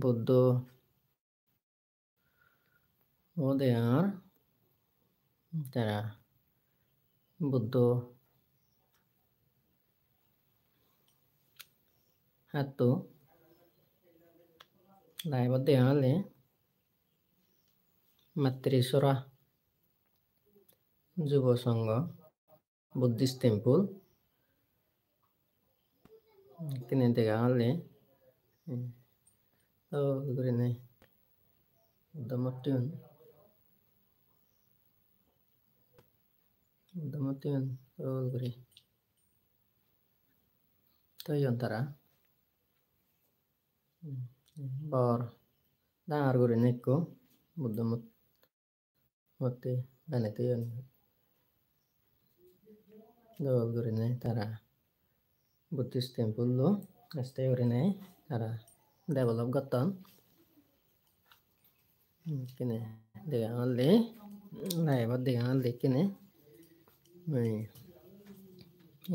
বুদ্ধ ও দেয়ার তারা বুদ্ধ হাতু লাইভ দেয়ালে মাতৃসরা যুব সংঘ বুদ্ধিস্ট টেম্পল kini দেয়ালে তো গরিনে দমটিউন তো গরি তো yantara bor dangar gurine ko buddha mati banete yon dol gurine tara buddhist temple lo stay gurine tara develop goton kini degalle laibat degalle kini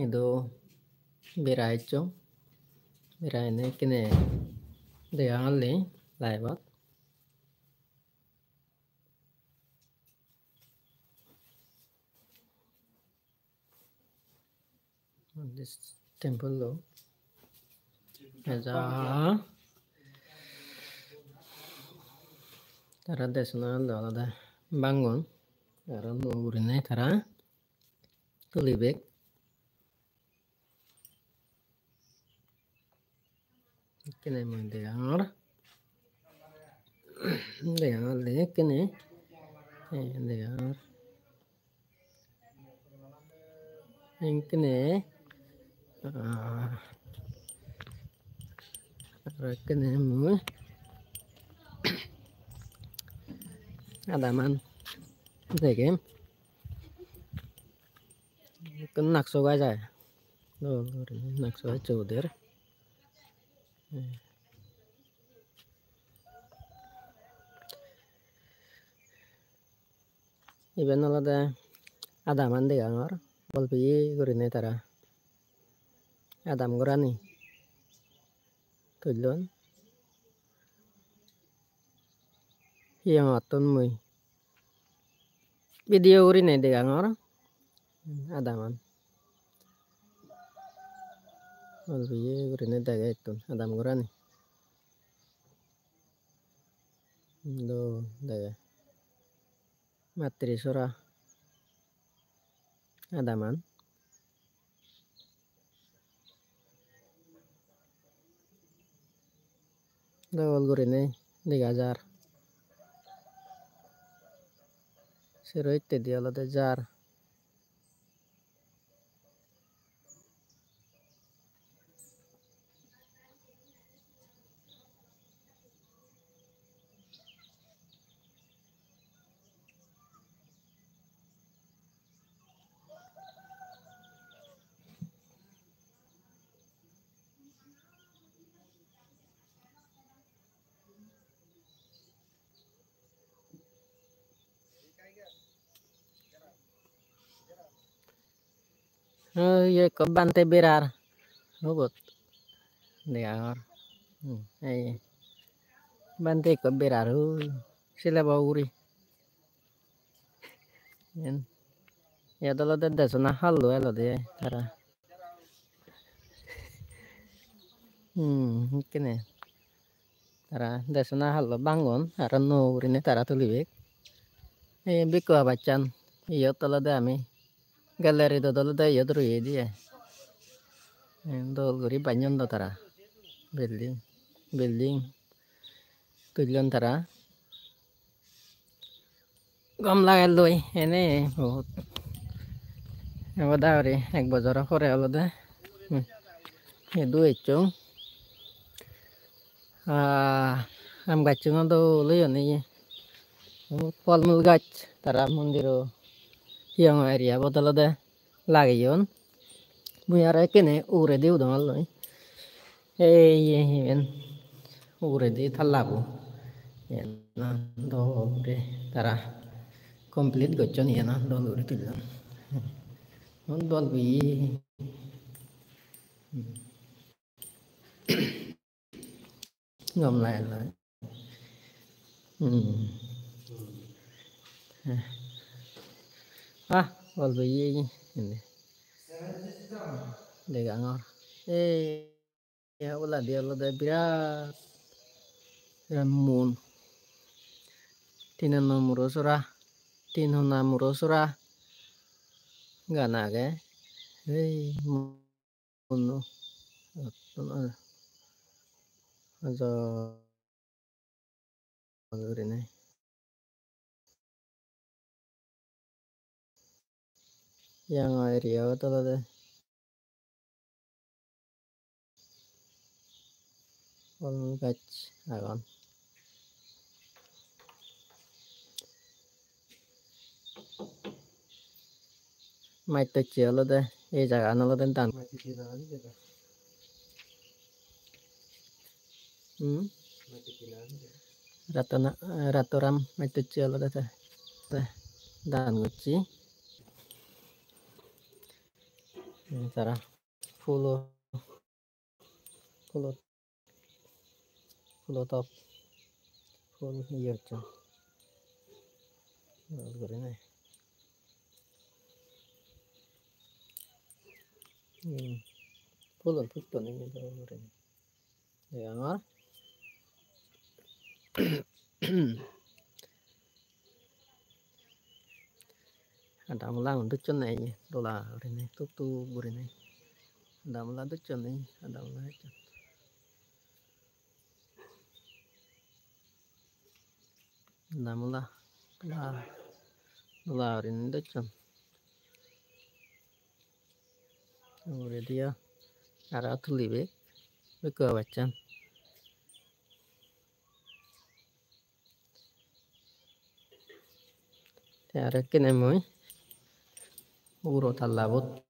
itu biracho birane kini degalle laibat this temple lo aja tara desna lo ada bangun tara no gurine tara tulibek kini mo degar degalle kini degar kini kini mo adaman dege nakso ga যায় nakso Chowdhury iben olode adaman degangor bolpi gurine tara adam gorani tullon hiyangottun mui video gurine degangor adaman bolpi gurine dege ittun adam gorani do dege matrisora adaman dol gurine dega jar sero ittedi olode jar ye ko bante berar hobot degangor ei bante ko berar sila bauri ya olode desona hallo elode tara kene tara desona hallo bangun aro no gurine tara tulibek ei biko abachan iyot olode ami gallery dot olode iyot roye diye dol guri banyon do tara building tullon tara gom lagai loi ene বহুত এবারে এক বছর পরে অলদে দু ইচ্ছুং আম গাছুং তো লই নি ফলমূল গাছ তারা মন্দির হিয়ং এরিয়া বদলদে লাগাইন মুই আর কেনে উড়ে দিও দমাল লই এই হিমেন উড়ে দি থালাবো না দরে তারা কমপ্লিট করছন ইয়া দল উড়ে তুললাম বলবি Ngomlay lah. Bal biji ini. Dega ngor. Ya ulah dia lo da birat. Mun. Tinan nomuro surah. Tinho namuro surah. Gana ke. Munu. Aja ini. Yang area itu lah. Gach agon. Mai te chielo de e jaga no lo den tan. Ratoram mai te chielo de te dan nguci. Cara full top full iya cah. Begini. Full tuh nih begini. Ya nggak? Ada mulang ducun nih dola ini tuh begini. Ada mulang ducun nih ada mulang itu. Ada mulang dola ini ducun. Kemudian dia arah tulibe ke bacan. Arah kene moy uro talabot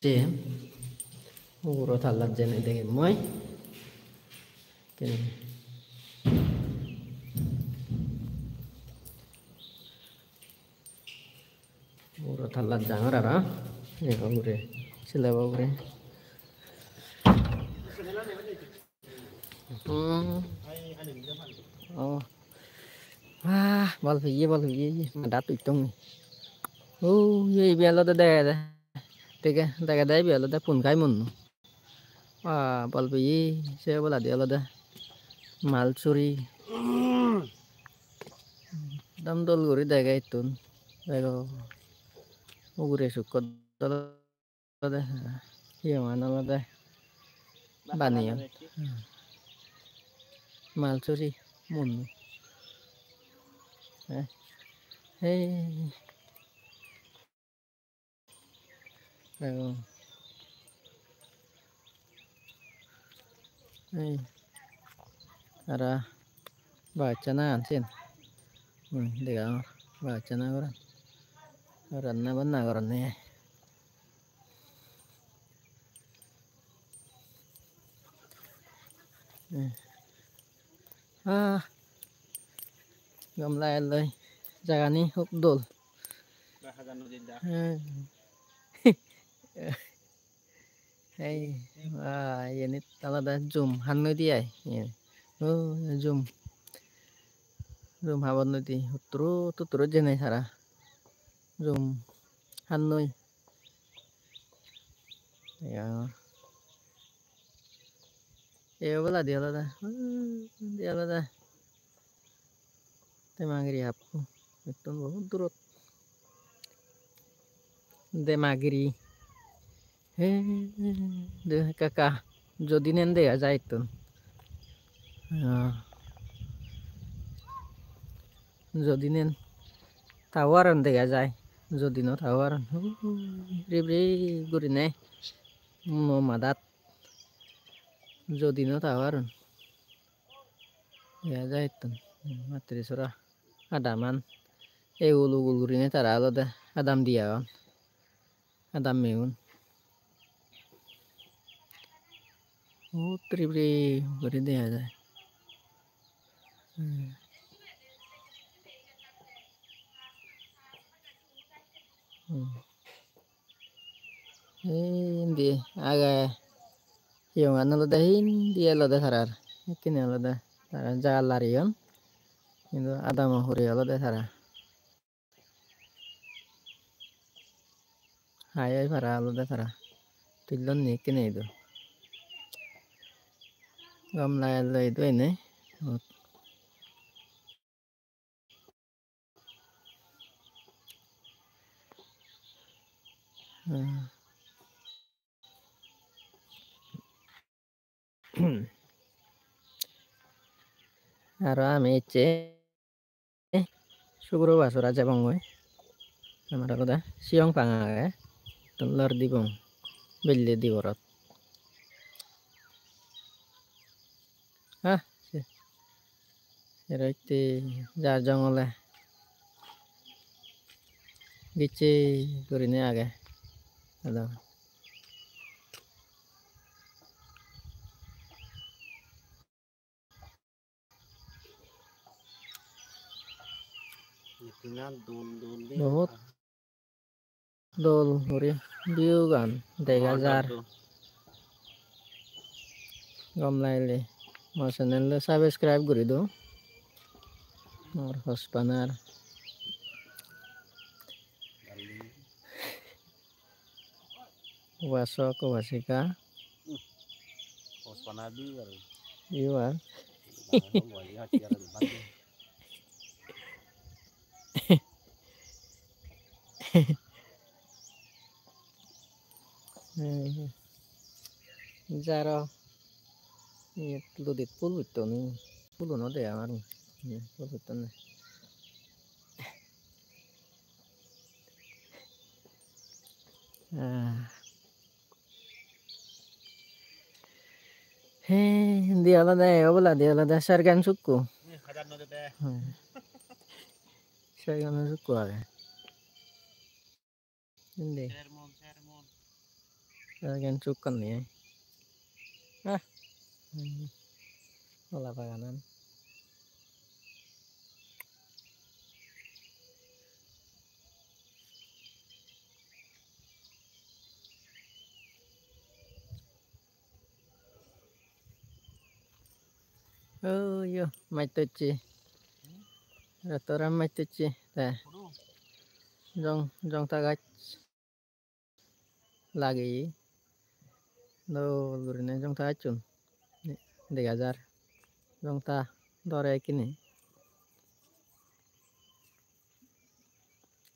jem uro talab jene dege moy kene uro talab jangar ara ya ure silaba ure oh bal phi madat itong ye bialo da de tege daga dai bialo da pun kai mun bal phi se bala dialo da mal churi dam dol guri daga itun daga ugure sukot dol da ye mana da baniya mal churi mun Ara baca na ansin dega baca na orang orang na bana orang ne gamlay loy jaga ni huk dol ini talada zoom hanno diay zoom haban nodi tuturo jene sara zoom hannoi ya bala dialada temagri apko itu बहुत durut demagri de kakak যদি নেন দেখা যায় তো যদি নেন tawaran দেখা যায় যদি no tawaran রিবরি গুরিনে mo madat যদি no tawaran দেখা যায় তো matri sura adaman ulu gurine tara alada adam dia adam meun tribri guri দেখা যায় hindi aga yung ano lo dahin di lo da sarar kini lo da তারা জাল লারিয়ন কিন্তু আদা মহুরি অলদে তারা হাই পারা আলদে তারা তুলন নি কিনে ইদু gamla lo itu ini aro ami iche suguru basura jabangoi amara koda siong pangage lor dibong belle diborot ha eroite jar jongole giche gurine age ado बहुत dol guri view gan dega jar gomlaile mo channel le subscribe guri do mor hospanar waso ko wasika hospanadi iya jaro ini ludit pul itu nih pulu no deh amar ini pul itu nih dia lah deh obola dia lah deh sargan suku sargan suku aja ini sargan sukan nih olah pakanan oh yo mai tuci restoran mai tuci teh jong tagaj lagi do lurine jong tagacun 3000 jong ta dore kini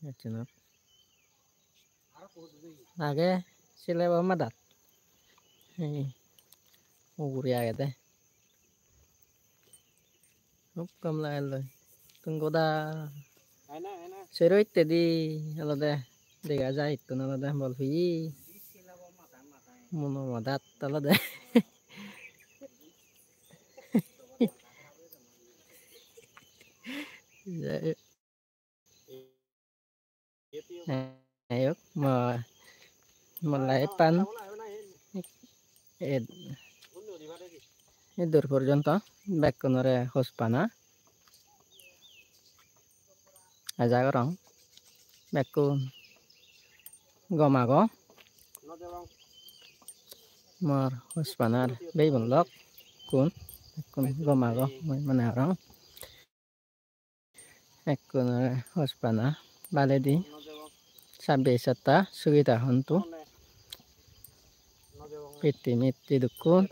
acunap age sile ba madat uguri age teh kam la lo tunggu dah seru itu di kalau deh dega aja itu nala deh bolvi mono madat kalau deh ayo mulai pan dূর পর্যন্ত বেকনরে হসপানা আজা করং বেকুন গমাগ মর হসপানার বেবন লক কুন বেকুন গমাগ মানে আরং বেকুনরে হসপানা বালেদি সাবে সাতা সুবিধা হন্তু পিতি মিতি দুকুন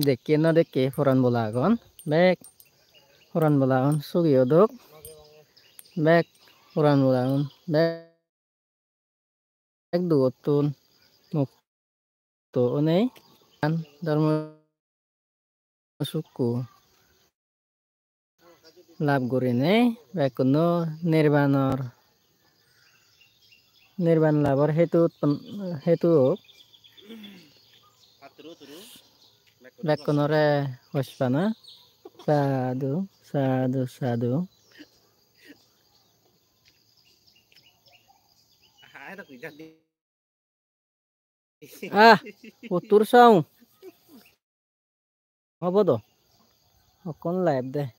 দেখি না দেখি ফোরান বলাগন বেক ফোরান বলাগন সুগিও দুক বেক ফোরান বলাগন বেক দুগতুন mukto onei kan dharma suku lab gurine bekono nirban labor hetu bekonore hospana sadu sadu sadu utur saung apa tuh? Akon live deh.